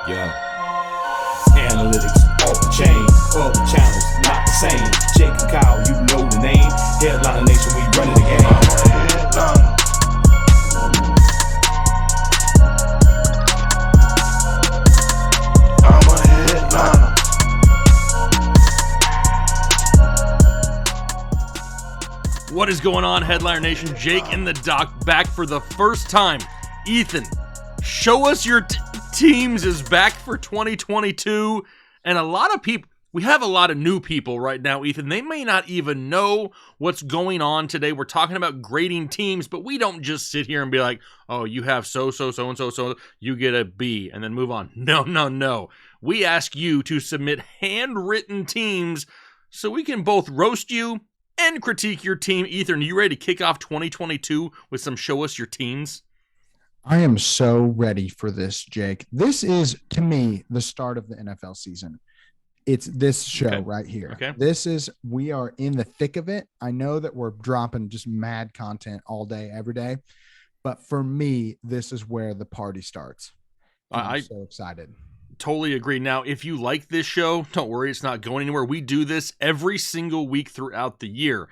Yeah. Analytics off the chain, other channels not the same. Jake and Kyle, you know the name. Headliner Nation, we running the game. I'm a headliner. What is going on, Headliner Nation? Jake and the Doc back for the first time. Ethan, show us your teams is back for 2022. And a lot of people, we have a lot of new people right now, Ethan. They may not even know what's going on today. We're talking about grading teams, but we don't just sit here and be like, oh, you have so, you get a B, and then move on. No. We ask you to submit handwritten teams so we can both roast you and critique your team. Ethan, are you ready to kick off 2022 with some show us your teams? I am so ready for this, Jake. This is, to me, the start of the NFL season. It's this show right here. Okay. We are in the thick of it. I know that we're dropping just mad content all day, every day. But for me, this is where the party starts. I'm so excited. Totally agree. Now, if you like this show, don't worry, it's not going anywhere. We do this every single week throughout the year.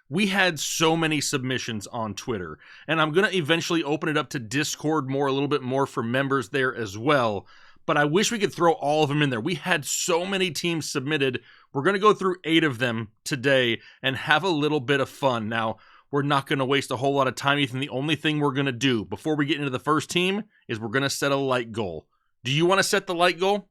We had so many submissions on Twitter, and I'm going to eventually open it up to Discord a little bit more for members there as well. But I wish we could throw all of them in there. We had so many teams submitted. We're going to go through 8 of them today and have a little bit of fun. Now, we're not going to waste a whole lot of time, Ethan. The only thing we're going to do before we get into the first team is we're going to set a light goal. Do you want to set the light goal?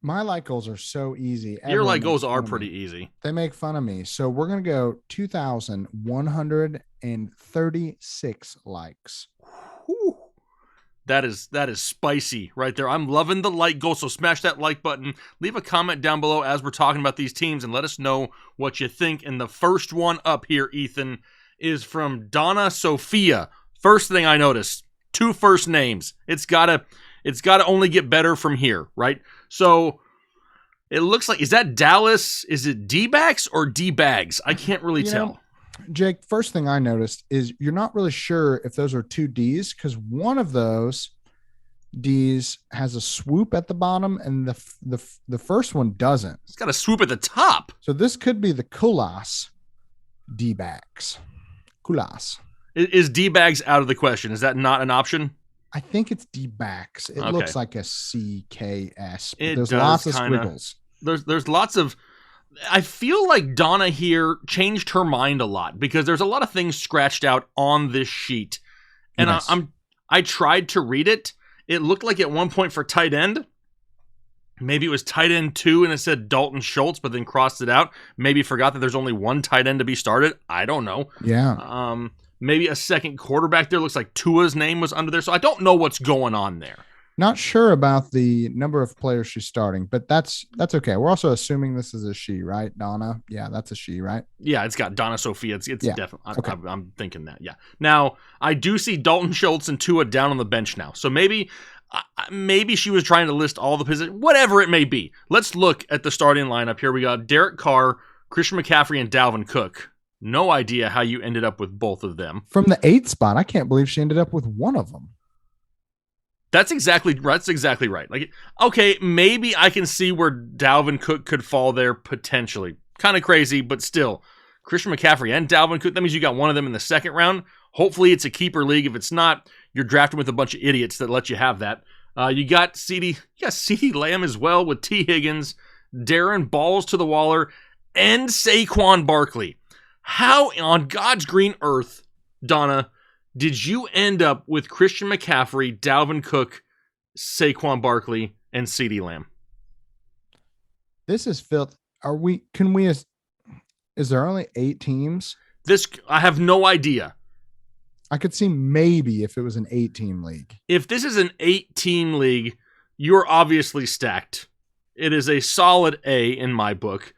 My light goals are so easy. Your light goals are pretty easy. They make fun of me. So we're going to go 2,136 likes. Whew. That is spicy right there. I'm loving the like goal, so smash that like button. Leave a comment down below as we're talking about these teams and let us know what you think. And the first one up here, Ethan, is from Donna Sophia. First thing I noticed, 2 first names. It's gotta only get better from here, right? So it looks like, is that Dallas? Is it D-backs or D-bags? I can't really tell. Jake, first thing I noticed is you're not really sure if those are 2 Ds because one of those Ds has a swoop at the bottom and the first one doesn't. It's got a swoop at the top. So this could be the Kulas D-backs. Kulas. Is D-bags out of the question? Is that not an option? I think it's D-backs. It looks like a CKS. But there's lots of squiggles. There's lots of. I feel like Donna here changed her mind a lot because there's a lot of things scratched out on this sheet, and yes. I tried to read it. It looked like at one point for tight end, maybe it was tight end 2 and it said Dalton Schultz, but then crossed it out. Maybe forgot that there's only one tight end to be started. I don't know. Yeah. Maybe a second quarterback there. Looks like Tua's name was under there. So I don't know what's going on there. Not sure about the number of players she's starting, but that's okay. We're also assuming this is a she, right? Donna? Yeah, that's a she, right? Yeah, it's got Donna Sophia. It's definitely. Okay. I'm thinking that, yeah. Now, I do see Dalton Schultz and Tua down on the bench now. So maybe she was trying to list all the positions. Whatever it may be. Let's look at the starting lineup here. We got Derek Carr, Christian McCaffrey, and Dalvin Cook. No idea how you ended up with both of them. From the 8th spot, I can't believe she ended up with one of them. That's exactly right. Like, okay, maybe I can see where Dalvin Cook could fall there potentially. Kind of crazy, but still. Christian McCaffrey and Dalvin Cook, that means you got one of them in the second round. Hopefully it's a keeper league. If it's not, you're drafting with a bunch of idiots that let you have that. You got CeeDee Lamb as well with T. Higgins, Darren Balls to the Waller, and Saquon Barkley. How on God's green earth, Donna, did you end up with Christian McCaffrey, Dalvin Cook, Saquon Barkley, and CeeDee Lamb? This is filth. Is there only 8 teams? I have no idea. I could see maybe if it was an 8-team league. If this is an 8-team league, you're obviously stacked. It is a solid A in my book.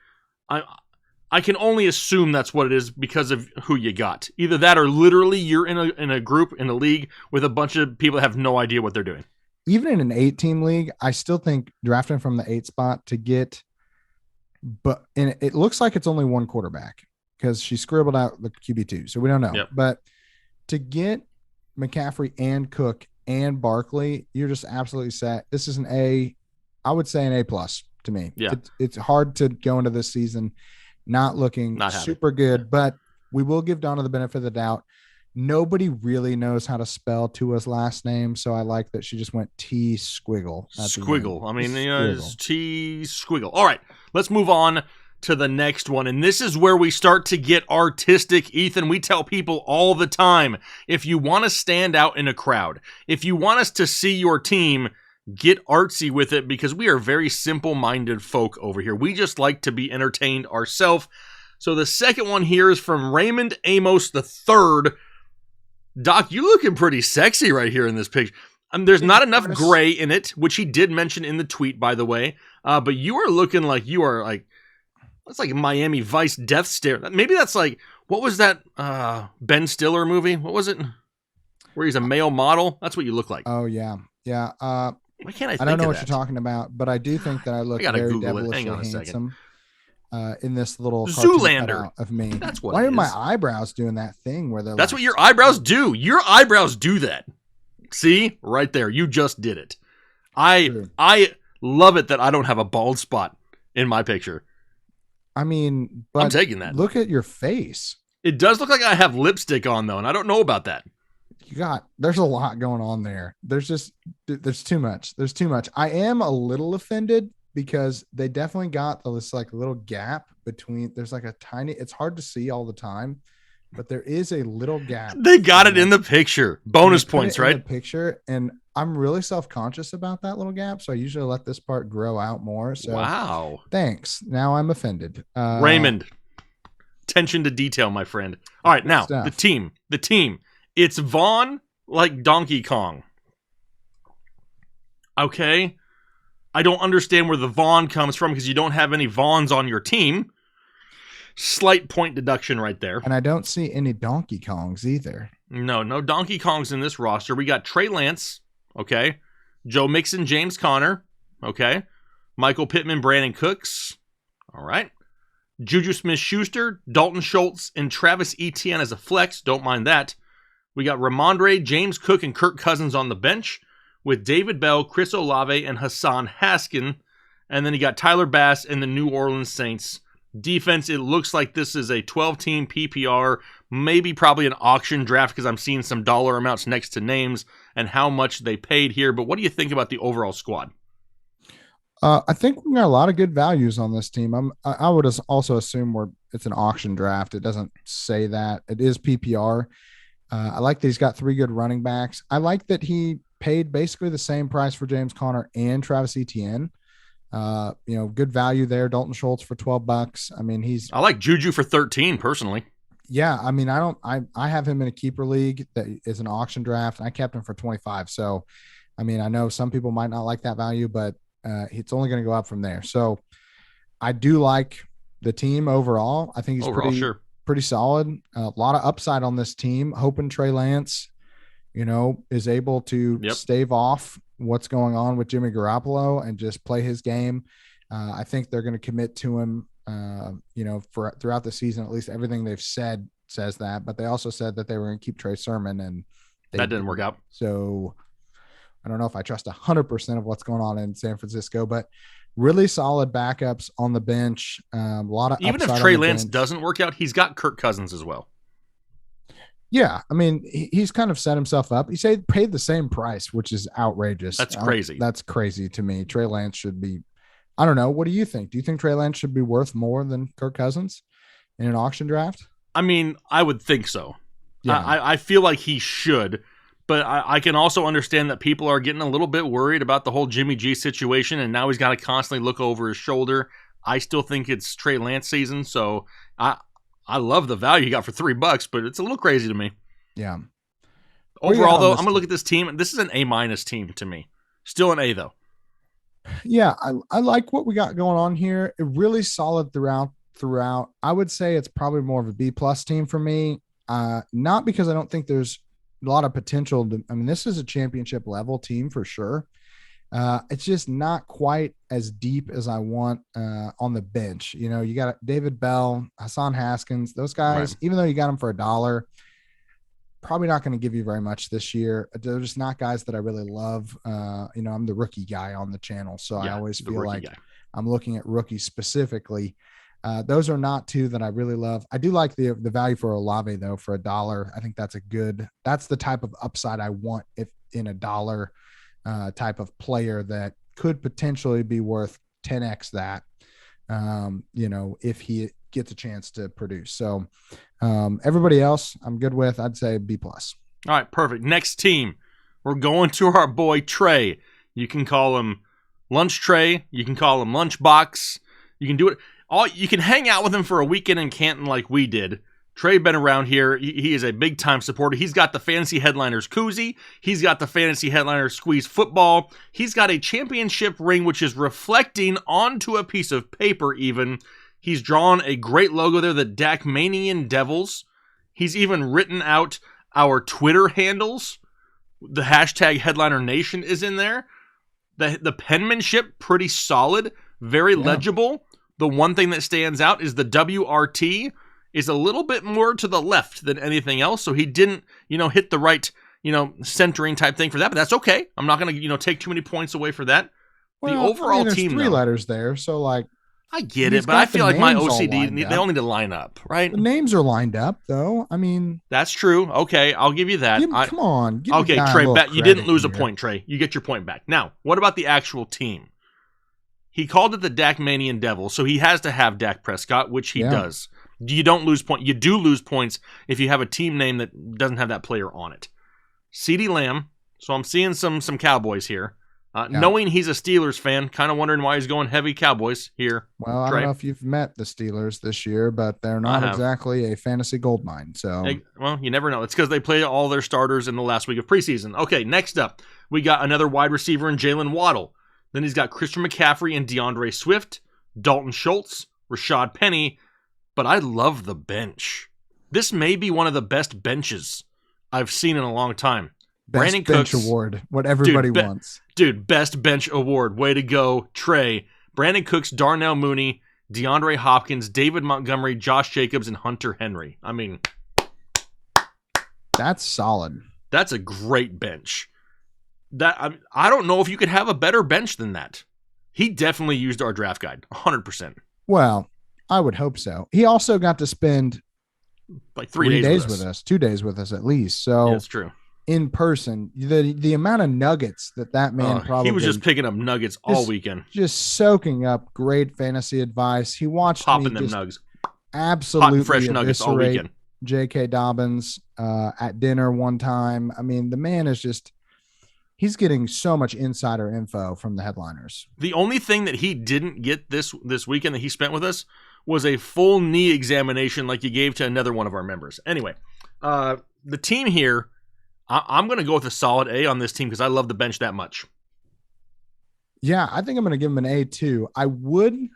I can only assume that's what it is because of who you got. Either that or literally you're in a group, in a league, with a bunch of people that have no idea what they're doing. Even in an 8-team league, I still think drafting from the 8 spot to get But and it looks like it's only one quarterback because she scribbled out the QB2, so we don't know. Yep. But to get McCaffrey and Cook and Barkley, you're just absolutely set. This is an A. I would say an A+ to me. Yeah. It's hard to go into this season not looking super good, but we will give Donna the benefit of the doubt. Nobody really knows how to spell Tua's last name, so I like that she just went T squiggle. Squiggle. I mean, it's T squiggle. All right, let's move on to the next one, and this is where we start to get artistic. Ethan, we tell people all the time, if you want to stand out in a crowd, if you want us to see your team, get artsy with it, because we are very simple-minded folk over here. We just like to be entertained ourselves. So the second one here is from Raymond Amos III. Doc, you looking pretty sexy right here in this picture. There's not enough gray in it, which he did mention in the tweet, by the way. But you are looking like you are like, that's like Miami Vice death stare. Maybe that's like, what was that Ben Stiller movie? What was it? Where he's a male model? That's what you look like. Oh, yeah. Yeah. Why can't I think I don't know of what that? you're talking about, but I do think that I look very devilishly handsome in this little Zoolander of me. That's what. Why are my eyebrows doing that thing where they're? That's what your eyebrows do. Your eyebrows do that. See, right there, you just did it. I love it that I don't have a bald spot in my picture. I mean, but I'm taking that. Look at your face. It does look like I have lipstick on though, and I don't know about that. There's a lot going on there. There's too much. There's too much. I am a little offended because they definitely got this like little gap between, there's like a tiny, it's hard to see all the time, but there is a little gap. They got it in the picture. Bonus points, right? In the picture. And I'm really self-conscious about that little gap. So I usually let this part grow out more. So wow. Thanks. Now I'm offended. Raymond, attention to detail, my friend. All right. Now the team, it's Vaughn like Donkey Kong. Okay. I don't understand where the Vaughn comes from because you don't have any Vaughns on your team. Slight point deduction right there. And I don't see any Donkey Kongs either. No Donkey Kongs in this roster. We got Trey Lance, okay. Joe Mixon, James Conner, okay. Michael Pittman, Brandon Cooks, all right. Juju Smith-Schuster, Dalton Schultz, and Travis Etienne as a flex. Don't mind that. We got Ramondre, James Cook, and Kirk Cousins on the bench with David Bell, Chris Olave, and Hassan Haskin. And then you got Tyler Bass and the New Orleans Saints. Defense, it looks like this is a 12-team PPR, maybe probably an auction draft because I'm seeing some dollar amounts next to names and how much they paid here. But what do you think about the overall squad? I think we got a lot of good values on this team. I would also assume it's an auction draft. It doesn't say that. It is PPR. I like that he's got 3 good running backs. I like that he paid basically the same price for James Conner and Travis Etienne. Good value there. Dalton Schultz for $12. I mean, I like Juju for 13 personally. Yeah. I mean, I have him in a keeper league that is an auction draft and I kept him for 25. So, I mean, I know some people might not like that value, but it's only going to go up from there. So I do like the team overall. I think he's pretty solid. A lot of upside on this team. Hoping Trey Lance, is able to stave off what's going on with Jimmy Garoppolo and just play his game. I think they're going to commit to him, for throughout the season. At least everything they've said says that. But they also said that they were going to keep Trey Sermon, and that didn't work out. So I don't know if I trust 100% of what's going on in San Francisco, but really solid backups on the bench. A lot of even if Trey Lance doesn't work out, he's got Kirk Cousins as well. Yeah, I mean, he's kind of set himself up. He paid the same price, which is outrageous. That's crazy. That's crazy to me. Trey Lance should be, I don't know. What do you think? Do you think Trey Lance should be worth more than Kirk Cousins in an auction draft? I mean, I would think so. Yeah. I feel like he should, but I can also understand that people are getting a little bit worried about the whole Jimmy G situation, and now he's got to constantly look over his shoulder. I still think it's Trey Lance season, so I love the value he got for $3, but it's a little crazy to me. Yeah. Overall, though, I'm going to look at this team. This is an A- team to me. Still an A, though. Yeah, I like what we got going on here. It really solid throughout. I would say it's probably more of a B+ team for me. Not because I don't think there's a lot of potential. This is a championship level team for sure. It's just not quite as deep as I want on the bench. You got David Bell, Hassan Haskins, those guys, right. Even though you got them for $1, probably not going to give you very much this year. They're just not guys that I really love. I'm the rookie guy on the channel, so I always feel like I'm looking at rookies specifically. Those are not two that I really love. I do like the value for Olave though, for $1. I think that's the type of upside I want if in $1 type of player that could potentially be worth 10x that, if he gets a chance to produce. So everybody else I'm good with. I'd say B+. All right, perfect. Next team, we're going to our boy Trey. You can call him Lunch Tray. You can call him Lunchbox. You can do it. You can hang out with him for a weekend in Canton like we did. Trey been around here. He is a big-time supporter. He's got the Fantasy Headliners koozie. He's got the Fantasy Headliners Squeeze football. He's got a championship ring, which is reflecting onto a piece of paper even. He's drawn a great logo there, the Dakmanian Devils. He's even written out our Twitter handles. The hashtag Headliner Nation is in there. The penmanship, pretty solid, very legible. The one thing that stands out is the WRT is a little bit more to the left than anything else. So he didn't, hit the right, centering type thing for that, but that's okay. I'm not going to, take too many points away for that. Well, the overall team, three letters there. So I get it, but I feel like my OCD, they all need to line up, right? The names are lined up, though. I mean, that's true. Okay, I'll give you that. Come on. Okay, Trey, you didn't lose a point, Trey. You get your point back. Now, what about the actual team? He called it the Dakmanian Devil, so he has to have Dak Prescott, which he does. You don't lose points. You do lose points if you have a team name that doesn't have that player on it. CeeDee Lamb. So I'm seeing some Cowboys here. Knowing he's a Steelers fan, kind of wondering why he's going heavy Cowboys here. Well, I don't know if you've met the Steelers this year, but they're not exactly a fantasy goldmine. So, well, you never know. It's because they play all their starters in the last week of preseason. Okay, next up, we got another wide receiver in Jalen Waddle. Then he's got Christian McCaffrey and DeAndre Swift, Dalton Schultz, Rashad Penny. But I love the bench. This may be one of the best benches I've seen in a long time. Best Brandon bench Cooks, award, what everybody wants. Best bench award. Way to go, Trey. Brandon Cooks, Darnell Mooney, DeAndre Hopkins, David Montgomery, Josh Jacobs, and Hunter Henry. I mean, that's solid. That's a great bench. I don't know if you could have a better bench than that. He definitely used our draft guide, 100%. Well, I would hope so. He also got to spend like 3 days with us, 2 days with us at least. So that's true. In person, the amount of nuggets that man probably he was just picking up nuggets all weekend, just soaking up great fantasy advice. He watched popping me them nugs, absolutely hot fresh nuggets all weekend. J.K. Dobbins at dinner one time. I mean, the man is he's getting so much insider info from the headliners. The only thing that he didn't get this weekend that he spent with us was a full knee examination like you gave to another one of our members. Anyway, the team here, I'm going to go with a solid A on this team because I love the bench that much. Yeah, I think I'm going to give him an A too. I would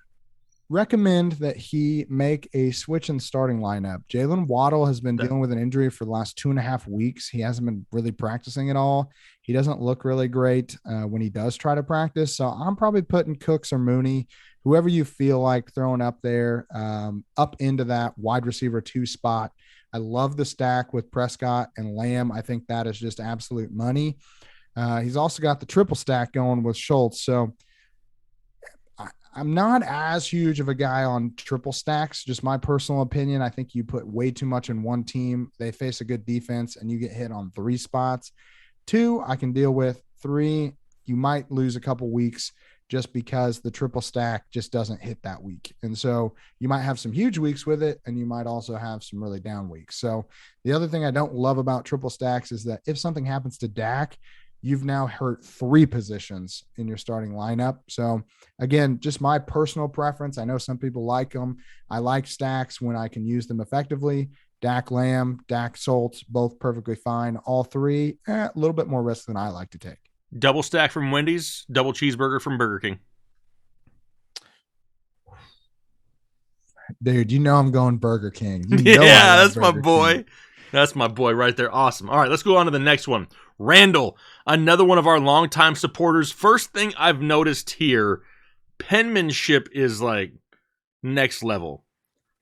recommend that he make a switch in starting lineup. Jalen Waddle has been dealing with an injury for the last 2.5 weeks. He hasn't been really practicing at all. He doesn't look really great when he does try to practice. So I'm probably putting Cooks or Mooney, whoever you feel like throwing up there, up into that wide receiver 2 spot. I love the stack with Prescott and Lamb. I think that is just absolute money. He's also got the triple stack going with Schultz. So I'm not as huge of a guy on triple stacks, just my personal opinion. I think you put way too much in one team. They face a good defense and you get hit on 3 spots. 2, I can deal with. 3, you might lose a couple weeks just because the triple stack just doesn't hit that week. And so you might have some huge weeks with it, and you might also have some really down weeks. So the other thing I don't love about triple stacks is that if something happens to Dak, you've now hurt 3 positions in your starting lineup. So again, just my personal preference. I know some people like them. I like stacks when I can use them effectively. Dak Lamb, Dak Schultz, both perfectly fine. All 3, a little bit more risk than I like to take. Double stack from Wendy's, double cheeseburger from Burger King. Dude, I'm going Burger King. That's my boy. King. That's my boy right there. Awesome. All right, let's go on to the next one. Randall, another one of our longtime supporters. First thing I've noticed here, penmanship is like next level.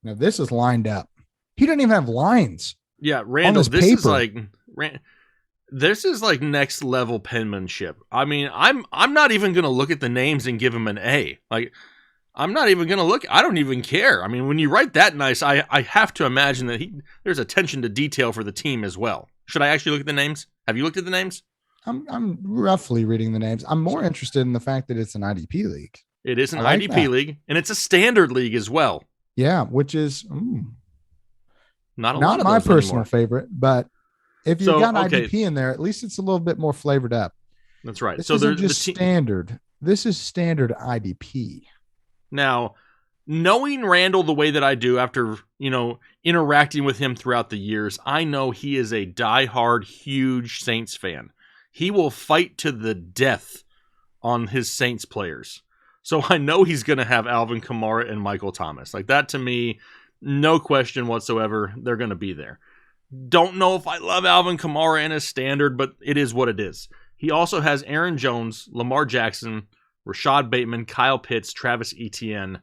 Now, this is lined up. He doesn't even have lines. Yeah, Randall, this is like This is like next level penmanship. I mean, I'm not even gonna look at the names and give him an A. Like, I'm not even gonna look. I don't even care. I mean, when you write that nice, I have to imagine that there's attention to detail for the team as well. Should I actually look at the names? Have you looked at the names? I'm roughly reading the names. I'm more interested in the fact that it's an IDP league. It is an IDP league, and it's a standard league as well. Yeah, which is not my personal favorite, but if you've got IDP in there, at least it's a little bit more flavored up. That's right. This isn't just standard. This is standard IDP. Now, knowing Randall the way that I do after, interacting with him throughout the years, I know he is a diehard, huge Saints fan. He will fight to the death on his Saints players. So I know he's going to have Alvin Kamara and Michael Thomas. Like, that to me, no question whatsoever, they're going to be there. Don't know if I love Alvin Kamara in a standard, but it is what it is. He also has Aaron Jones, Lamar Jackson, Rashad Bateman, Kyle Pitts, Travis Etienne.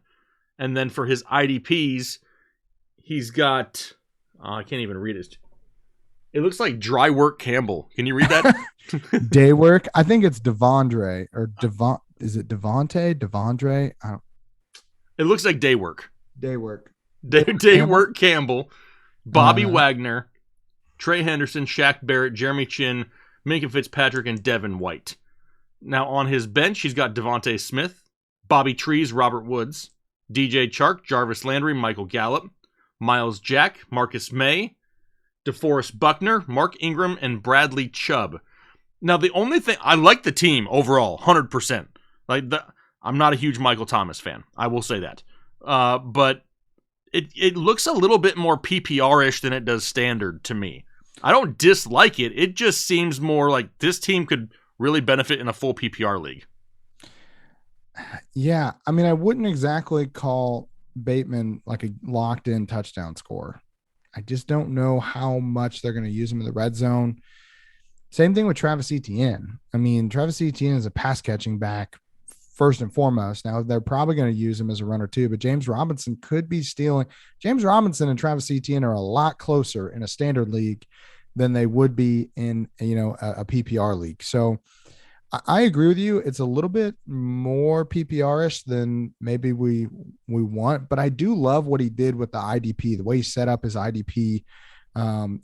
And then for his IDPs, he's got... I can't even read it. It looks like Dry Work Campbell. Can you read that? Day Work? I think it's Devondre or Devon. Is it Devontae? Devondre? It looks like Day Work. Day Work. Day Work Campbell, Bobby Wagner, Trey Henderson, Shaq Barrett, Jeremy Chin, Minka Fitzpatrick, and Devin White. Now on his bench, he's got Devontae Smith, Bobby Trees, Robert Woods, DJ Chark, Jarvis Landry, Michael Gallup, Miles Jack, Marcus May, DeForest Buckner, Mark Ingram, and Bradley Chubb. Now the only thing, I like the team overall, 100%. I'm not a huge Michael Thomas fan. I will say that. But it looks a little bit more PPR-ish than it does standard to me. I don't dislike it. It just seems more like this team could really benefit in a full PPR league. Yeah. I mean, I wouldn't exactly call Bateman like a locked-in touchdown scorer. I just don't know how much they're going to use him in the red zone. Same thing with Travis Etienne. I mean, Travis Etienne is a pass-catching back first and foremost. Now, they're probably going to use him as a runner too, but James Robinson could be stealing. James Robinson and Travis Etienne are a lot closer in a standard league than they would be in, a PPR league. So I agree with you. It's a little bit more PPR-ish than maybe we want, but I do love what he did with the IDP, the way he set up his IDP.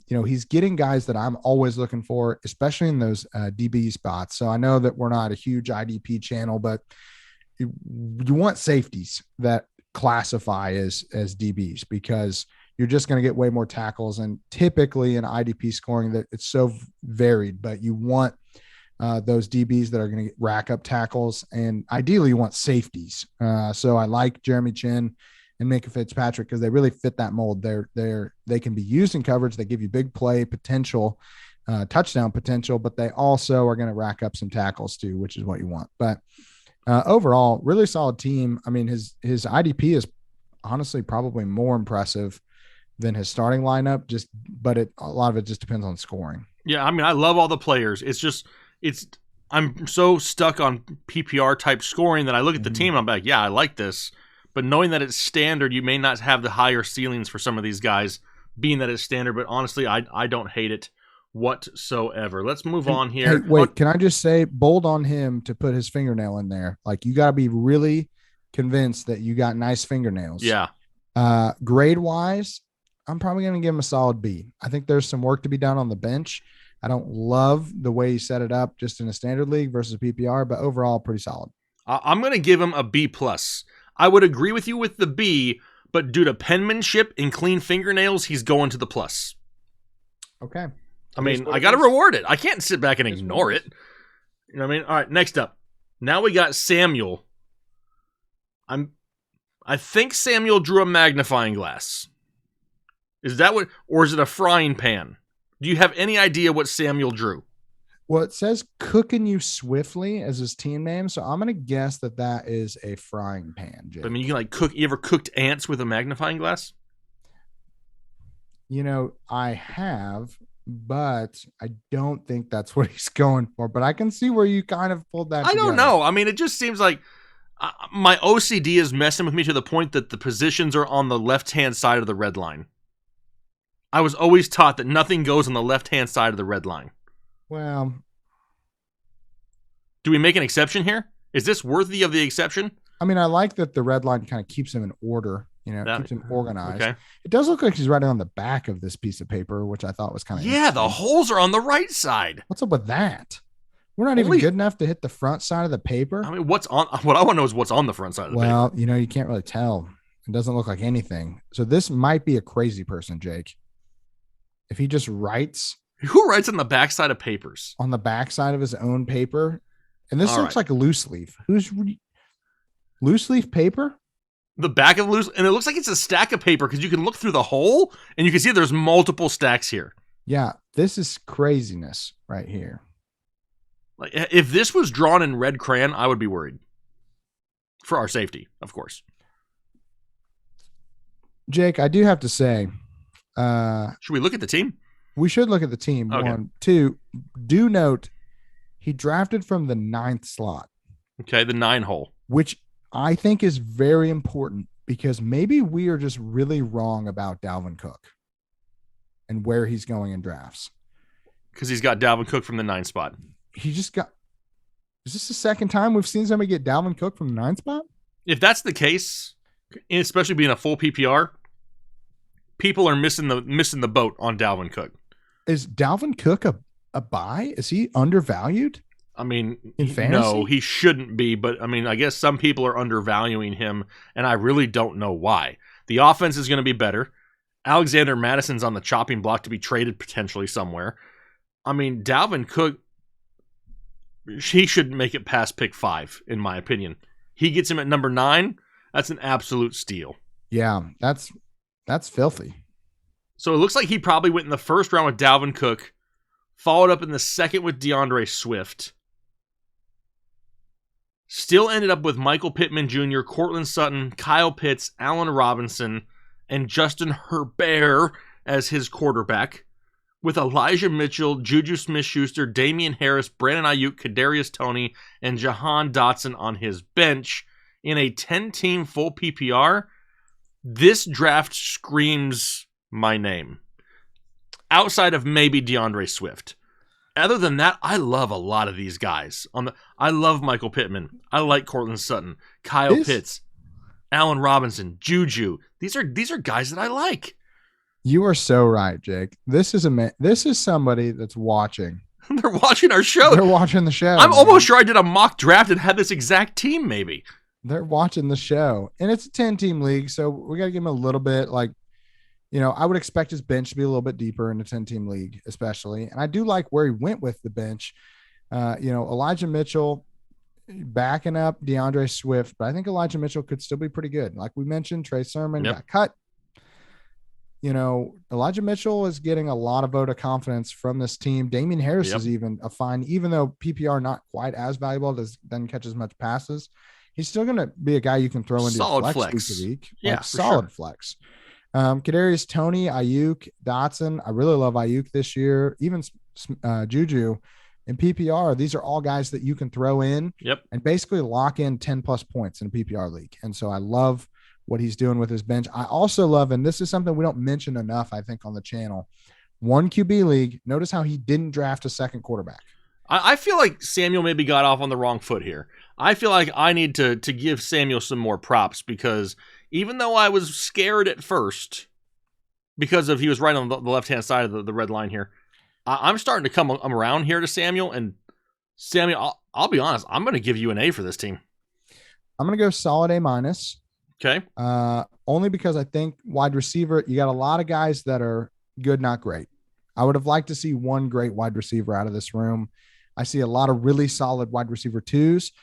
He's getting guys that I'm always looking for, especially in those DB spots. So I know that we're not a huge IDP channel, but you want safeties that classify as DBs because you're just going to get way more tackles. And typically in IDP scoring that it's so varied, but you want those DBs that are going to rack up tackles, and ideally you want safeties. So I like Jeremy Chin and Minka Fitzpatrick because they really fit that mold. They can be used in coverage. They give you big play potential, touchdown potential, but they also are going to rack up some tackles too, which is what you want. But overall, really solid team. I mean, his IDP is honestly probably more impressive than his starting lineup. But a lot of it just depends on scoring. Yeah, I mean, I love all the players. I'm so stuck on PPR type scoring that I look at the team and I'm like, yeah, I like this. But knowing that it's standard, you may not have the higher ceilings for some of these guys, being that it's standard. But honestly, I don't hate it whatsoever. Let's move on here. Hey, wait, can I just say, bold on him to put his fingernail in there. Like, you got to be really convinced that you got nice fingernails. Yeah. Grade-wise, I'm probably going to give him a solid B. I think there's some work to be done on the bench. I don't love the way he set it up just in a standard league versus PPR, but overall, pretty solid. I'm going to give him a B+. I would agree with you with the B, but due to penmanship and clean fingernails, he's going to the plus. Okay. I mean, I got to reward it. I can't sit back and ignore it. You know what I mean? All right, next up. Now we got Samuel. I think Samuel drew a magnifying glass. Is that what, or is it a frying pan? Do you have any idea what Samuel drew? Well, it says Cooking You Swiftly as his team name, so I'm going to guess that is a frying pan, Jake. I mean, you can cook. You ever cooked ants with a magnifying glass? I have, but I don't think that's what he's going for. But I can see where you kind of pulled that together. Don't know. I mean, it just seems like my OCD is messing with me to the point that the positions are on the left-hand side of the red line. I was always taught that nothing goes on the left-hand side of the red line. Well, do we make an exception here? Is this worthy of the exception? I mean, I like that the red line kind of keeps him in order, keeps him organized. Okay. It does look like he's writing on the back of this piece of paper, which I thought was kind of Yeah, the holes are on the right side. What's up with that? We're not even good enough to hit the front side of the paper. I mean, what I want to know is what's on the front side of the paper. Well, you can't really tell. It doesn't look like anything. So this might be a crazy person, Jake. If he just writes. Who writes on the back side of papers? On the back side of his own paper. And this looks like a loose leaf. Loose leaf paper? The back of loose, and it looks like it's a stack of paper because you can look through the hole and you can see there's multiple stacks here. Yeah, this is craziness right here. Like, if this was drawn in red crayon, I would be worried. For our safety, of course. Jake, I do have to say. Should we look at the team? We should look at the team. Okay. 1, 2. Do note he drafted from the 9th slot. Okay, the 9 hole. Which I think is very important because maybe we are just really wrong about Dalvin Cook and where he's going in drafts. Because he's got Dalvin Cook from the 9 spot. Is this the second time we've seen somebody get Dalvin Cook from the 9 spot? If that's the case, especially being a full PPR, people are missing the boat on Dalvin Cook. Is Dalvin Cook a buy? Is he undervalued? I mean, in fantasy? No, he shouldn't be, but I mean, I guess some people are undervaluing him, and I really don't know why. The offense is going to be better. Alexander Madison's on the chopping block to be traded potentially somewhere. I mean, Dalvin Cook, he shouldn't make it past pick 5, in my opinion. He gets him at number 9. That's an absolute steal. Yeah, that's filthy. So it looks like he probably went in the first round with Dalvin Cook, followed up in the second with DeAndre Swift. Still ended up with Michael Pittman Jr., Cortland Sutton, Kyle Pitts, Allen Robinson, and Justin Herbert as his quarterback, with Elijah Mitchell, Juju Smith-Schuster, Damian Harris, Brandon Ayuk, Kadarius Toney, and Jahan Dotson on his bench in a 10-team full PPR. This draft screams my name. Outside of maybe DeAndre Swift. Other than that, I love a lot of these guys. I love Michael Pittman. I like Cortland Sutton, Kyle Pitts, Allen Robinson, Juju. These are guys that I like. You are so right, Jake. This is somebody that's watching. They're watching our show. They're watching the show. I'm almost sure I did a mock draft and had this exact team, maybe. They're watching the show. And it's a 10-team league, so we got to give him a little bit, I would expect his bench to be a little bit deeper in a 10-team league, especially. And I do like where he went with the bench. Elijah Mitchell backing up DeAndre Swift, but I think Elijah Mitchell could still be pretty good. Like we mentioned, Trey Sermon got cut. Elijah Mitchell is getting a lot of vote of confidence from this team. Damian Harris is even a fine, even though PPR not quite as valuable, doesn't catch as much passes. He's still going to be a guy you can throw into solid flex week to week. Yeah, solid flex. Kadarius Toney, Ayuk, Dotson. I really love Ayuk this year. Even Juju in PPR. These are all guys that you can throw in and basically lock in 10+ points in a PPR league. And so I love what he's doing with his bench. I also love, and this is something we don't mention enough, I think, on the channel, 1 QB league. Notice how he didn't draft a second quarterback. I feel like Samuel maybe got off on the wrong foot here. I feel like I need to give Samuel some more props because even though I was scared at first because of he was right on the left-hand side of the red line here, I'm starting to come around here to Samuel. And Samuel, I'll be honest, I'm going to give you an A for this team. I'm going to go solid A-. Okay. Only because I think wide receiver, you got a lot of guys that are good, not great. I would have liked to see one great wide receiver out of this room. I see a lot of really solid wide receiver 2s,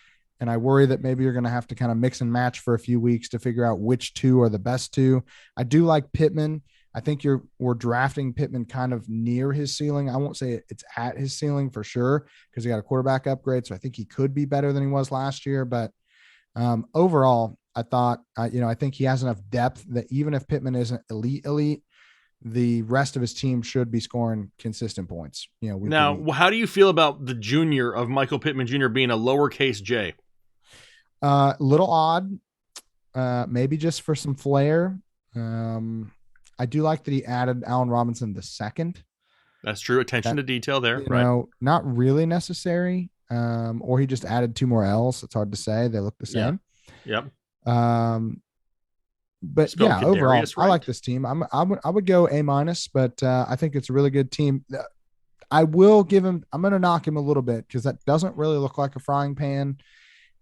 and I worry that maybe you're going to have to kind of mix and match for a few weeks to figure out which 2 are the best 2. I do like Pittman. I think we're drafting Pittman kind of near his ceiling. I won't say it's at his ceiling for sure because he got a quarterback upgrade, so I think he could be better than he was last year. But overall, I thought, I think he has enough depth that even if Pittman isn't elite, the rest of his team should be scoring consistent points. Now, how do you feel about the junior of Michael Pittman Jr. being a lowercase j? Little odd, maybe just for some flair. I do like that he added Allen Robinson the second. That's true. Attention to detail there. You know, not really necessary. Or he just added 2 more L's. It's hard to say. They look the same. Yeah. Yep. But yeah, overall, I like this team. I would go A-, but I think it's a really good team. I will give him. I'm going to knock him a little bit because that doesn't really look like a frying pan.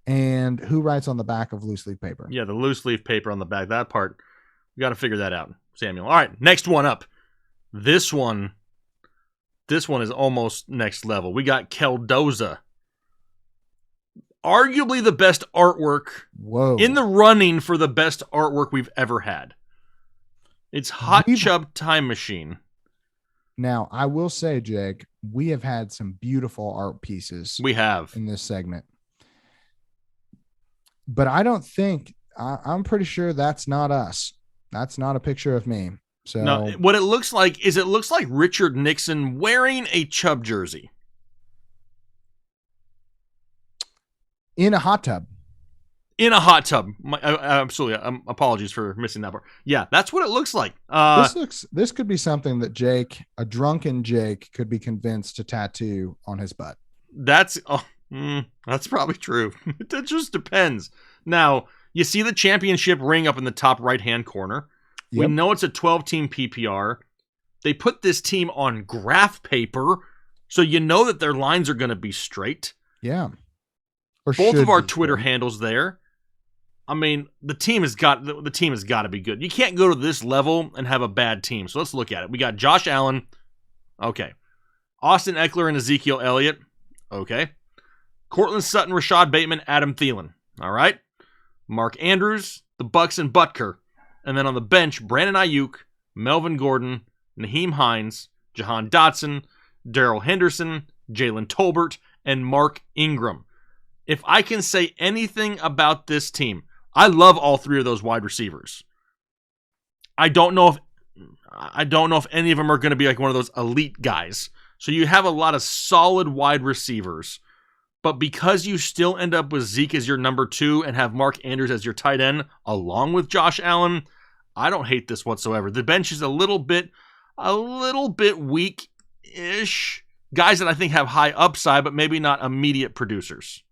And who writes on the back of loose leaf paper? Yeah, the loose leaf paper on the back. That part, we got to figure that out, Samuel. All right, next one up. This one is almost next level. We got Keldoza. Arguably the best artwork in the running for the best artwork we've ever had. It's Hot Chub Time Machine. Now, I will say, Jake, we have had some beautiful art pieces. We have. In this segment. But I don't think, I'm pretty sure that's not us. That's not a picture of me. So no, what it looks like Richard Nixon wearing a Chubb jersey. In a hot tub. In a hot tub. Absolutely. Apologies for missing that part. Yeah, that's what it looks like. This could be something that Jake, a drunken Jake, could be convinced to tattoo on his butt. That's probably true. It just depends. Now, you see the championship ring up in the top right-hand corner. Yep. We know it's a 12-team PPR. They put this team on graph paper, so you know that their lines are going to be straight. Yeah. Both of our Twitter handles there. I mean, the team has got to be good. You can't go to this level and have a bad team. So let's look at it. We got Josh Allen. Okay. Austin Eckler and Ezekiel Elliott. Okay. Cortland Sutton, Rashad Bateman, Adam Thielen. All right. Mark Andrews, the Bucks, and Butker. And then on the bench, Brandon Ayuk, Melvin Gordon, Naheem Hines, Jahan Dotson, Darrell Henderson, Jalen Tolbert, and Mark Ingram. If I can say anything about this team, I love all 3 of those wide receivers. I don't know if any of them are going to be like one of those elite guys. So you have a lot of solid wide receivers, but because you still end up with Zeke as your number 2 and have Mark Andrews as your tight end along with Josh Allen, I don't hate this whatsoever. The bench is a little bit weak-ish. Guys that I think have high upside, but maybe not immediate producers.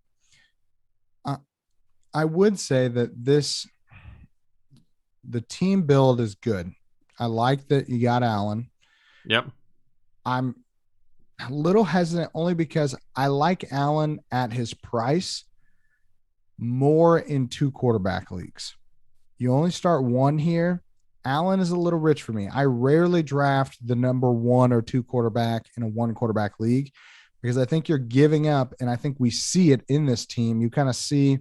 I would say that the team build is good. I like that you got Allen. Yep. I'm a little hesitant only because I like Allen at his price more in 2 quarterback leagues. You only start 1 here. Allen is a little rich for me. I rarely draft the number 1 or 2 quarterback in a 1 quarterback league because I think you're giving up, and I think we see it in this team. You kind of see,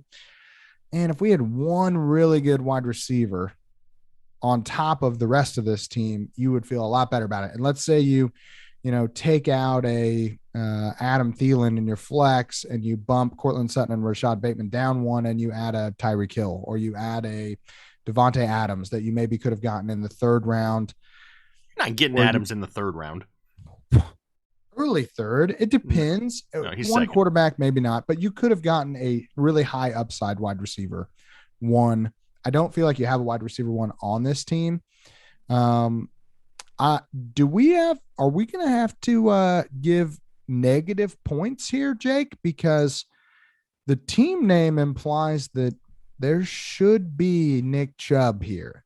and if we had 1 really good wide receiver on top of the rest of this team, you would feel a lot better about it. And let's say you take out a Adam Thielen in your flex and you bump Cortland Sutton and Rashad Bateman down 1 and you add a Tyreek Hill or you add a Devontae Adams that you maybe could have gotten in the 3rd round. You're not getting Adams in the 3rd round. Early 3rd. It depends. No, he's 1 second. Quarterback, maybe not, but you could have gotten a really high upside wide receiver 1. I don't feel like you have a wide receiver 1 on this team. Are we going to have to give negative points here, Jake? Because the team name implies that there should be Nick Chubb here.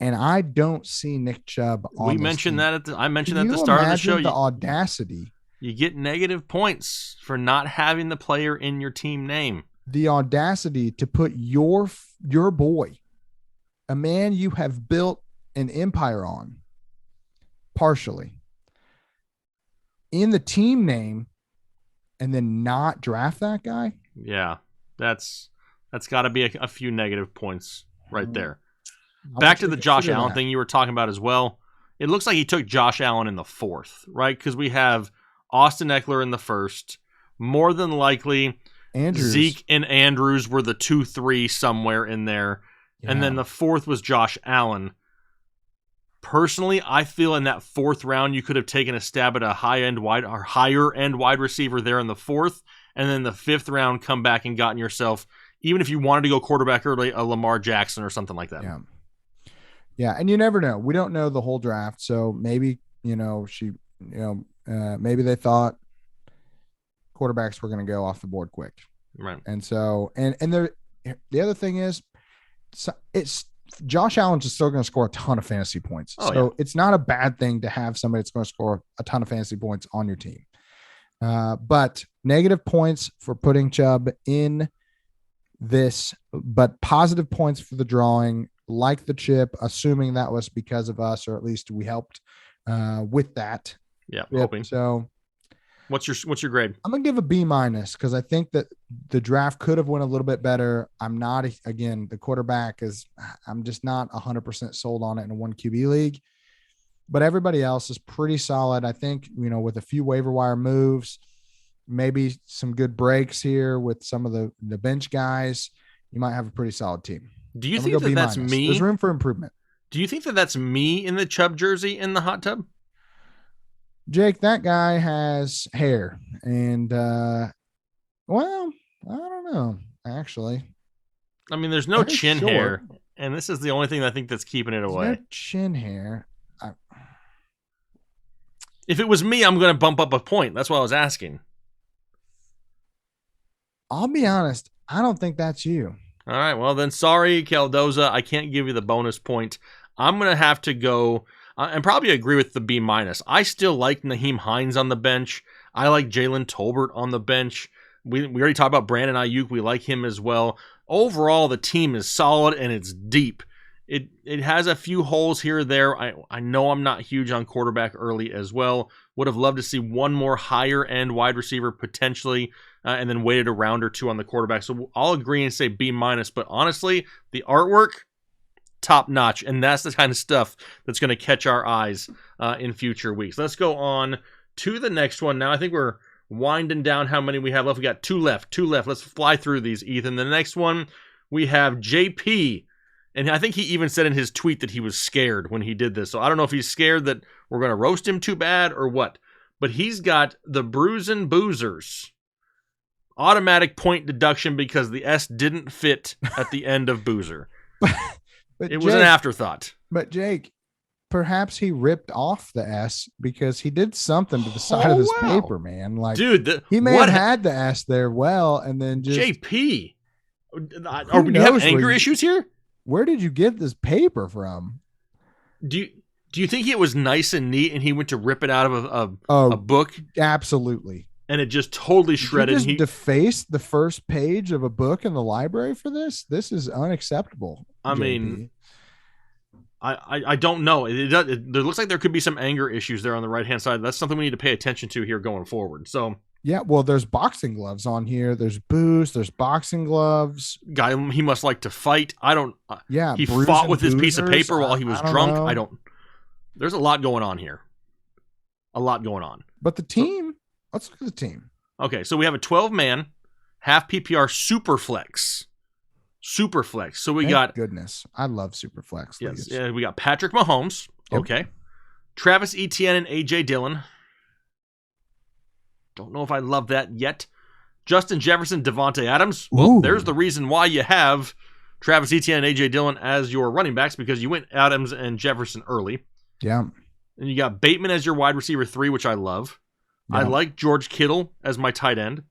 And I don't see Nick Chubb on I mentioned that at the start of the show. The audacity. You get negative points for not having the player in your team name. The audacity to put your boy, a man you have built an empire on, partially, in the team name, and then not draft that guy. Yeah, that's got to be a few negative points right there. Back to the Josh Allen thing you were talking about as well. It looks like he took Josh Allen in the 4th, right? Because we have Austin Eckler in the 1st. More than likely, Andrews. Zeke and Andrews were the 2-3 somewhere in there. Yeah. And then the 4th was Josh Allen. Personally, I feel in that 4th round, you could have taken a stab at a higher end wide receiver there in the 4th. And then the 5th round, come back and gotten yourself, even if you wanted to go quarterback early, a Lamar Jackson or something like that. Yeah. Yeah, and you never know. We don't know the whole draft, so maybe maybe they thought quarterbacks were going to go off the board quick, right? And so the other thing is, it's Josh Allen's still going to score a ton of fantasy points, It's not a bad thing to have somebody that's going to score a ton of fantasy points on your team. But negative points for putting Chubb in this, but positive points for the drawing, like the chip, assuming that was because of us, or at least we helped with that. Yeah, hoping. So what's your grade? I'm gonna give a B- because I think that the draft could have went a little bit better. I'm not, again, the quarterback I'm just not 100% sold on it in a 1 QB league, but everybody else is pretty solid. I think, with a few waiver wire moves, maybe some good breaks here with some of the bench guys, you might have a pretty solid team. Do you think that's me? There's room for improvement. Do you think that that's me in the Chubb jersey in the hot tub? Jake, that guy has hair, and well, I don't know, actually. I mean, there's no chin hair, and this is the only thing I think that's keeping it away. No chin hair. If it was me, I'm going to bump up a point. That's what I was asking. I'll be honest, I don't think that's you. All right, well then, sorry, Caldoza, I can't give you the bonus point. I'm going to have to go and probably agree with the B-. I still like Nyheim Hines on the bench. I like Jalen Tolbert on the bench. We already talked about Brandon Ayuk. We like him as well. Overall, the team is solid and it's deep. It has a few holes here or there. I know I'm not huge on quarterback early as well. Would have loved to see one more higher-end wide receiver potentially, and then waited a round or two on the quarterback. So I'll agree and say B-. But honestly, the artwork, top notch, and that's the kind of stuff that's going to catch our eyes in future weeks. Let's go on to the next one. Now I think we're winding down how many we have left. We got two left. Let's fly through these, Ethan. The next one, we have JP, and I think he even said in his tweet that he was scared when he did this. So I don't know if he's scared that we're going to roast him too bad or what, but he's got the Bruisin' Boozers. Automatic point deduction because the S didn't fit at the end of Boozer. But it was an afterthought. But Jake, perhaps he ripped off the S because he did something to the side of this paper, man. Like, dude, he may have had the S there and then just JP. Do you have anger issues here? Where did you get this paper from? Do you think it was nice and neat and he went to rip it out of a book? Absolutely. And it just totally shredded. Did you just defaced the first page of a book in the library for this? This is unacceptable. I mean, I don't know. It looks like there could be some anger issues there on the right-hand side. That's something we need to pay attention to here going forward. So yeah, well, there's boxing gloves on here. There's booze. There's boxing gloves. Guy, he must like to fight. I don't. Yeah, he fought with his piece of paper while he was drunk. Know. I don't. There's a lot going on here. A lot going on. But the team. Let's look at the team. Okay, so we have a 12-man, half PPR Superflex. So we got goodness. I love Superflex. Yes, we got Patrick Mahomes. Yep. Okay, Travis Etienne and AJ Dillon. Don't know if I love that yet. Justin Jefferson, Devontae Adams. Well, there's the reason why you have Travis Etienne and AJ Dillon as your running backs, because you went Adams and Jefferson early. Yeah. And you got Bateman as your wide receiver 3, which I love. Yeah. I like George Kittle as my tight end.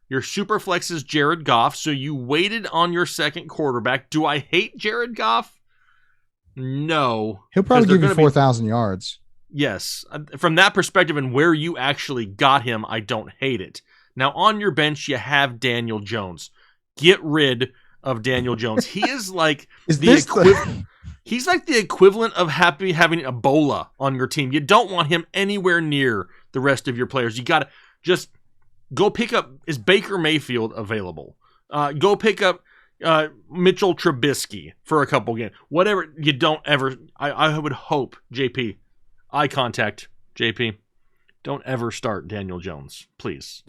Your super flex is Jared Goff, so you waited on your second quarterback. Do I hate Jared Goff? No. He'll probably give you 4,000 yards. Yes. From that perspective and where you actually got him, I don't hate it. Now, on your bench, you have Daniel Jones. Get rid of Daniel Jones. He is like he's like the equivalent of having Ebola on your team. You don't want him anywhere near the rest of your players. You got to just go pick up, is Baker Mayfield available? Go pick up Mitchell Trubisky for a couple games. Whatever, you don't ever, I would hope, JP, eye contact, JP, don't ever start Daniel Jones, please.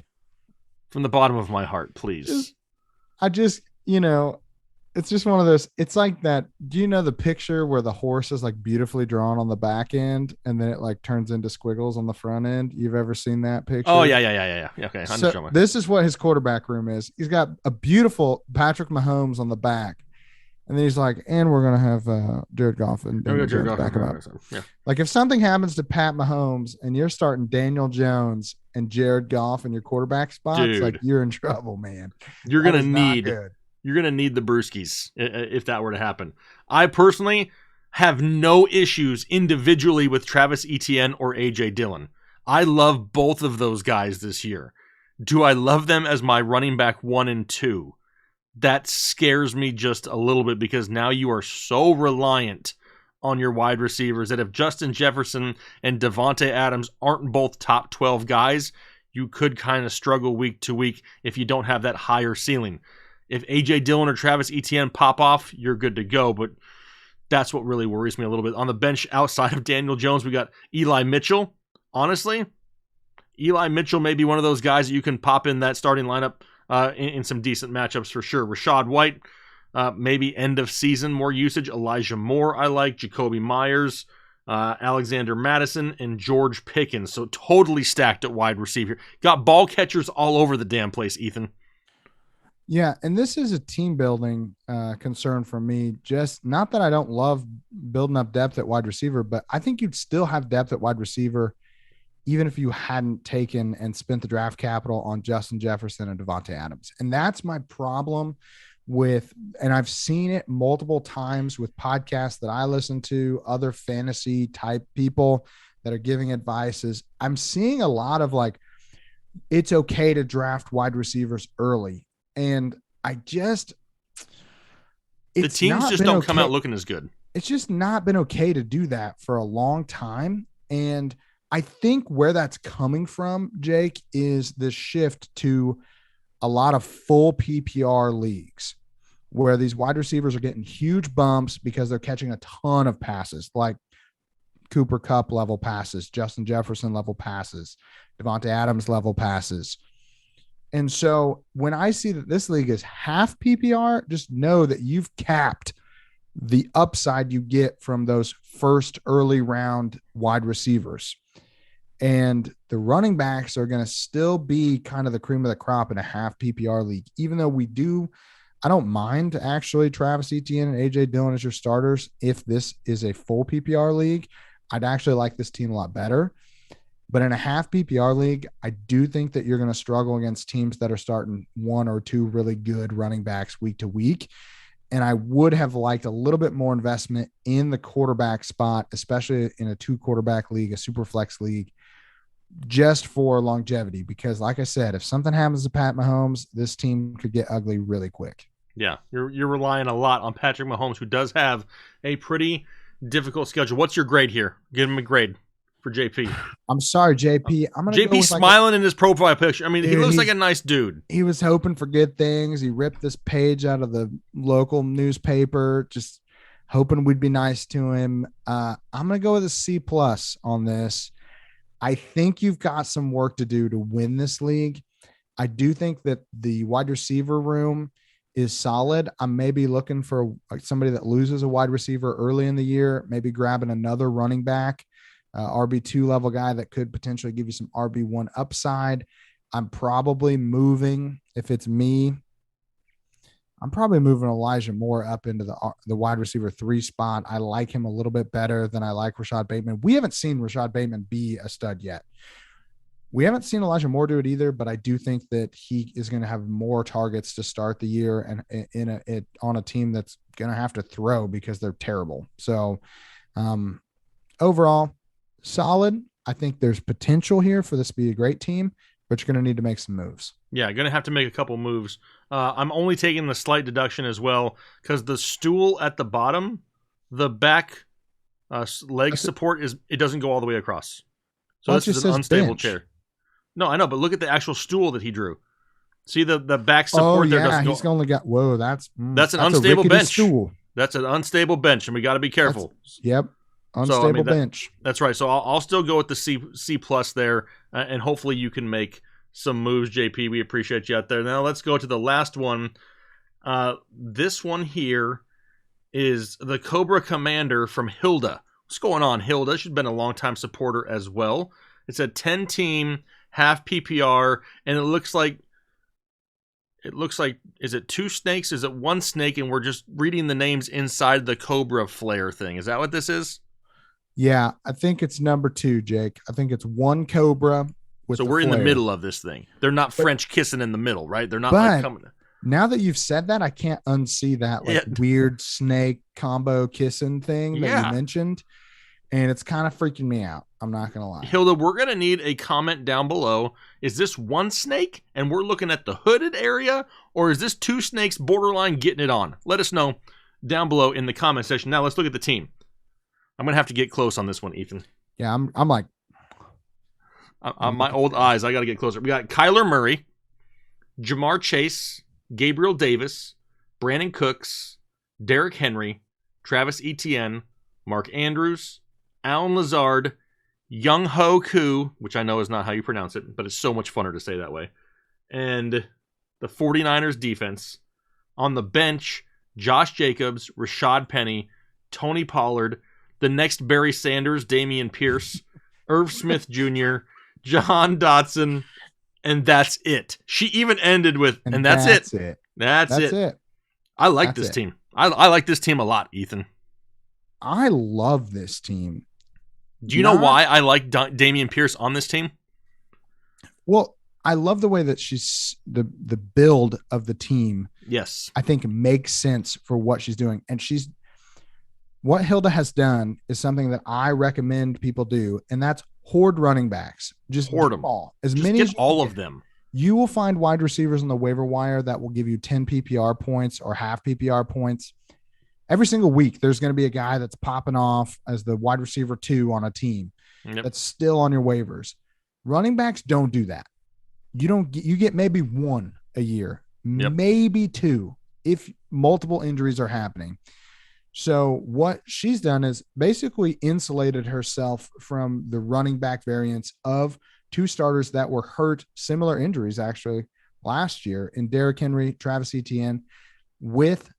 From the bottom of my heart, please. It's just one of those, it's like that. Do you know the picture where the horse is like beautifully drawn on the back end and then it like turns into squiggles on the front end? You've ever seen that picture? Oh, yeah. Okay. This is what his quarterback room is. He's got a beautiful Patrick Mahomes on the back. And then he's like, and we're going to have Jared Goff and Daniel Jones back him up. Yeah. Like if something happens to Pat Mahomes and you're starting Daniel Jones and Jared Goff in your quarterback spots, dude, like you're in trouble, man. You're going to need the brewskis if that were to happen. I personally have no issues individually with Travis Etienne or AJ Dillon. I love both of those guys this year. Do I love them as my running back 1 and 2? That scares me just a little bit because now you are so reliant on your wide receivers that if Justin Jefferson and Davante Adams aren't both top 12 guys, you could kind of struggle week to week if you don't have that higher ceiling. If A.J. Dillon or Travis Etienne pop off, you're good to go, but that's what really worries me a little bit. On the bench outside of Daniel Jones, we got Eli Mitchell. Honestly, Eli Mitchell may be one of those guys that you can pop in that starting lineup in some decent matchups for sure. Rachaad White, maybe end of season, more usage. Elijah Moore, I like. Jacoby Myers, Alexander Madison, and George Pickens. So totally stacked at wide receiver. Got ball catchers all over the damn place, Ethan. Yeah, and this is a team building concern for me. Just not that I don't love building up depth at wide receiver, but I think you'd still have depth at wide receiver even if you hadn't taken and spent the draft capital on Justin Jefferson and Davante Adams. And that's my problem with, and I've seen it multiple times with podcasts that I listen to, other fantasy type people that are giving advice, is I'm seeing a lot of like, it's okay to draft wide receivers early. And I just, the teams just don't come out looking as good. It's just not been okay to do that for a long time. And I think where that's coming from, Jake, is the shift to a lot of full PPR leagues where these wide receivers are getting huge bumps because they're catching a ton of passes, like Cooper Kupp level passes, Justin Jefferson level passes, Davante Adams level passes. And so when I see that this league is half PPR, just know that you've capped the upside you get from those first early round wide receivers. And the running backs are going to still be kind of the cream of the crop in a half PPR league, even though I don't mind actually Travis Etienne and AJ Dillon as your starters. If this is a full PPR league, I'd actually like this team a lot better. But in a half PPR league, I do think that you're going to struggle against teams that are starting 1 or 2 really good running backs week to week. And I would have liked a little bit more investment in the quarterback spot, especially in a 2 quarterback league, a super flex league, just for longevity. Because like I said, if something happens to Pat Mahomes, this team could get ugly really quick. Yeah, you're relying a lot on Patrick Mahomes, who does have a pretty difficult schedule. What's your grade here? Give him a grade for JP. I'm sorry, JP. I'm gonna JP smiling in his profile picture. I mean, he looks like a nice dude. He was hoping for good things. He ripped this page out of the local newspaper, just hoping we'd be nice to him. I'm gonna go with a C+ on this. I think you've got some work to do to win this league. I do think that the wide receiver room is solid. I'm maybe looking for somebody that loses a wide receiver early in the year, maybe grabbing another running back, RB2 level guy that could potentially give you some RB1 upside. I'm probably moving, if it's me, I'm probably moving Elijah Moore up into the wide receiver 3 spot. I like him a little bit better than I like Rashad Bateman. We haven't seen Rashad Bateman be a stud yet. We haven't seen Elijah Moore do it either, but I do think that he is going to have more targets to start the year and on a team that's going to have to throw because they're terrible. So overall, solid. I think there's potential here for this to be a great team, but you're going to need to make some moves. Yeah, going to have to make a couple moves. I'm only taking the slight deduction as well because the stool at the bottom, the back leg support, it doesn't go all the way across. So this is an unstable bench. Chair. No, I know, but look at the actual stool that he drew. See the back support there doesn't go. He's only got, whoa, that's an unstable bench. Stool. That's an unstable bench, and we got to be careful. Unstable bench. That's right. So I'll still go with the C+ there, and hopefully you can make some moves, JP. We appreciate you out there. Now let's go to the last one. This one here is the Cobra Commander from Hilda. What's going on, Hilda? She's been a longtime supporter as well. It's a 10-team half PPR, and it looks like It looks like, is it 2 snakes? Is it 1 snake? And we're just reading the names inside the cobra flare thing. Is that what this is? Yeah, I think it's number 2, Jake. I think it's 1 cobra with so we're in the middle of this thing. They're not French kissing in the middle, right? They're not like coming. Now that you've said that, I can't unsee that weird snake combo kissing thing that you mentioned. And it's kind of freaking me out. I'm not going to lie. Hilda, we're going to need a comment down below. Is this 1 snake and we're looking at the hooded area? Or is this 2 snakes borderline getting it on? Let us know down below in the comment section. Now let's look at the team. I'm going to have to get close on this one, Ethan. Yeah, I'm like. On my old eyes, I got to get closer. We got Kyler Murray, Jamar Chase, Gabriel Davis, Brandon Cooks, Derrick Henry, Travis Etienne, Mark Andrews, Alan Lazard, Young Ho Koo, which I know is not how you pronounce it, but it's so much funner to say that way, and the 49ers defense. On the bench, Josh Jacobs, Rashad Penny, Tony Pollard, the next Barry Sanders, Damian Pierce, Irv Smith Jr., Jahan Dotson, and that's it. She even ended with, and that's it. That's it. I like this team. I like this team a lot, Ethan. I love this team. Do you know why I like Damian Pierce on this team? Well, I love the way that she's the build of the team. Yes. I think makes sense for what she's doing. And what Hilda has done is something that I recommend people do, and that's hoard running backs. Just hoard them all. Just many as all of them. You will find wide receivers on the waiver wire that will give you 10 PPR points or half PPR points. Every single week, there's going to be a guy that's popping off as the wide receiver 2 on a team that's still on your waivers. Running backs don't do that. You get maybe 1 a year, maybe 2 if multiple injuries are happening. So what she's done is basically insulated herself from the running back variants of 2 starters that were hurt, similar injuries actually last year, in Derrick Henry, Travis Etienne, with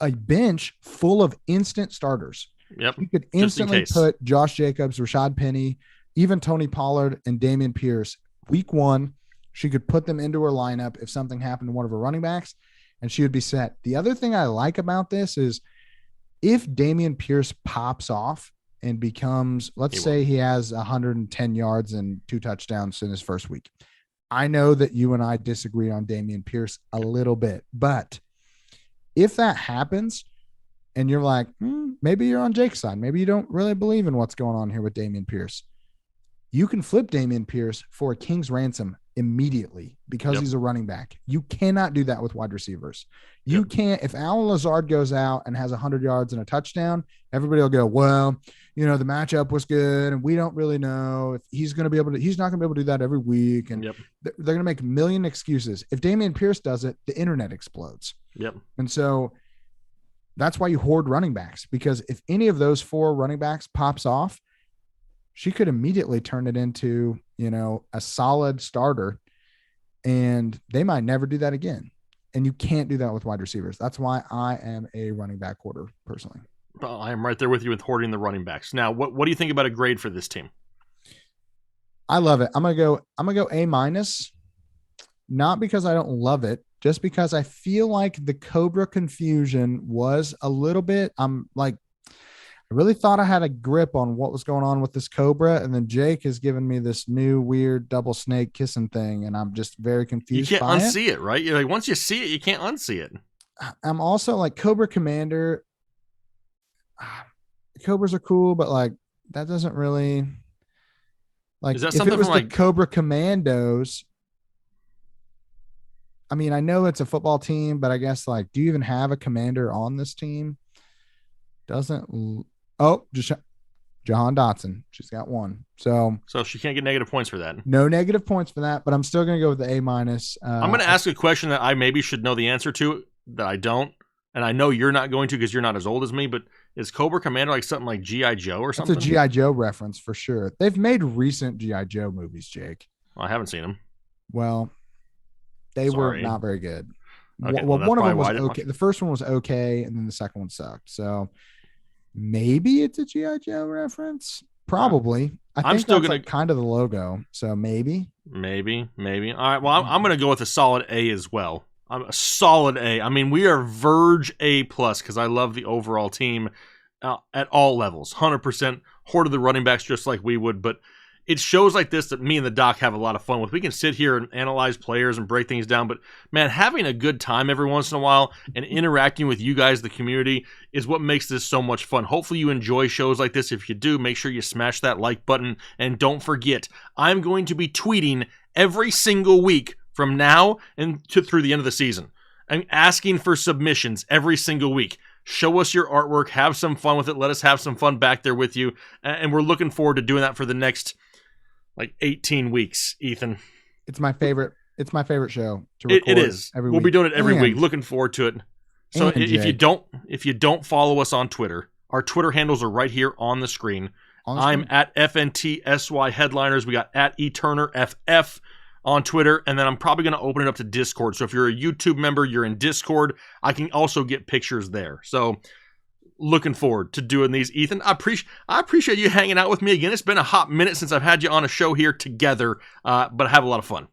a bench full of instant starters. Yep. You could instantly put Josh Jacobs, Rashad Penny, even Tony Pollard and Damian Pierce. Week 1, she could put them into her lineup if something happened to one of her running backs, and she would be set. The other thing I like about this is if Damian Pierce pops off and becomes, let's say he has 110 yards and 2 touchdowns in his first week. I know that you and I disagree on Damian Pierce a little bit, but if that happens and you're like, maybe you're on Jake's side, maybe you don't really believe in what's going on here with Damian Pierce, you can flip Damian Pierce for a king's ransom immediately because he's a running back. You cannot do that with wide receivers. You can't. If Alan Lazard goes out and has 100 yards and a touchdown, everybody will go, well, the matchup was good and we don't really know if he's going to be able to, he's not going to be able to do that every week. And they're going to make a million excuses. If Damian Pierce does it, the internet explodes. And so that's why you hoard running backs, because if any of those 4 running backs pops off, she could immediately turn it into, a solid starter, and they might never do that again. And you can't do that with wide receivers. That's why I am a running back hoarder personally. Well, I am right there with you with hoarding the running backs. Now, what do you think about a grade for this team? I love it. I'm gonna go A-, not because I don't love it, just because I feel like the Cobra confusion was a little bit. I really thought I had a grip on what was going on with this Cobra, and then Jake has given me this new weird double snake kissing thing, and I'm just very confused. You can't unsee it, right? You're like, once you see it, you can't unsee it. I'm also like Cobra Commander. Cobras are cool, but that doesn't really Is that if something it was from the Cobra Commandos. I mean, I know it's a football team, but I guess do you even have a commander on this team? Just Jahan Dotson. She's got 1. So she can't get negative points for that. No negative points for that, but I'm still going to go with the A-. I'm going to ask a question that I maybe should know the answer to that I don't. And I know you're not going to because you're not as old as me, but is Cobra Commander like something like G.I. Joe or something? It's a G.I. Joe reference for sure. They've made recent G.I. Joe movies, Jake. Well, I haven't seen them. Well, they were not very good. Okay, well one of them was okay. The first one was okay, and then the second one sucked. So maybe it's a G.I. Joe reference. Probably. I'm still gonna kind of the logo, so maybe. All right, well, I'm gonna go with a solid A as well. I'm a solid A. I mean, we are verge A plus because I love the overall team at all levels. 100% hoarded the running backs just like we would, but it's shows like this that me and the doc have a lot of fun with. We can sit here and analyze players and break things down, but man, having a good time every once in a while and interacting with you guys, the community, is what makes this so much fun. Hopefully you enjoy shows like this. If you do, make sure you smash that like button, and don't forget, I'm going to be tweeting every single week from now and through the end of the season. I'm asking for submissions every single week. Show us your artwork, have some fun with it, let us have some fun back there with you, and we're looking forward to doing that for the next 18 weeks, Ethan. It's my favorite show to record. It is. Every we'll week. be doing it every week. Looking forward to it. So if you don't follow us on Twitter, our Twitter handles are right here on the screen. I'm at FNTSY Headliners. We got at eTurnerFF on Twitter, and then I'm probably going to open it up to Discord. So if you're a YouTube member, you're in Discord, I can also get pictures there. So looking forward to doing these, Ethan. I appreciate you hanging out with me again. It's been a hot minute since I've had you on a show here together, but I have a lot of fun.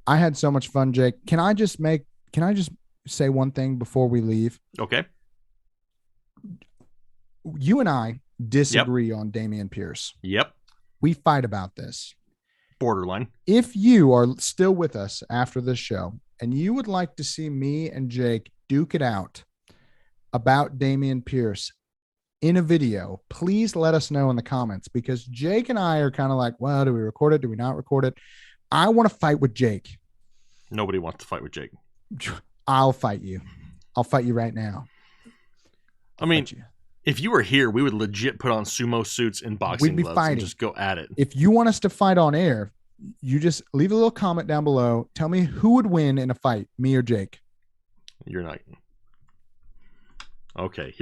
I had so much fun, Jake. Can I just say one thing before we leave? Okay. You and I disagree on Dameon Pierce. Yep. We fight about this. Borderline. If you are still with us after this show and you would like to see me and Jake duke it out about Dameon Pierce in a video, please let us know in the comments, because Jake and I are kind of like, well, do we record it? Do we not record it? I want to fight with Jake. Nobody wants to fight with Jake. I'll fight you. I'll fight you right now. If you were here, we would legit put on sumo suits and boxing gloves and just go at it. If you want us to fight on air, you just leave a little comment down below. Tell me who would win in a fight, me or Jake. You're not. Okay,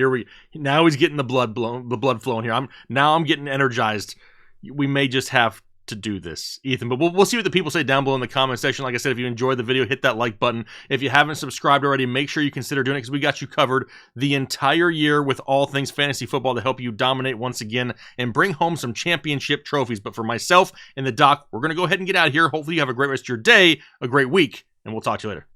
now he's getting the blood flowing here. I'm getting energized. We may just have to do this, Ethan, but we'll see what the people say down below in the comment section. Like I said, if you enjoyed the video, hit that like button. If you haven't subscribed already, make sure you consider doing it, because we got you covered the entire year with all things fantasy football to help you dominate once again and bring home some championship trophies. But for myself and the doc, we're going to go ahead and get out of here. Hopefully you have a great rest of your day, a great week, and we'll talk to you later.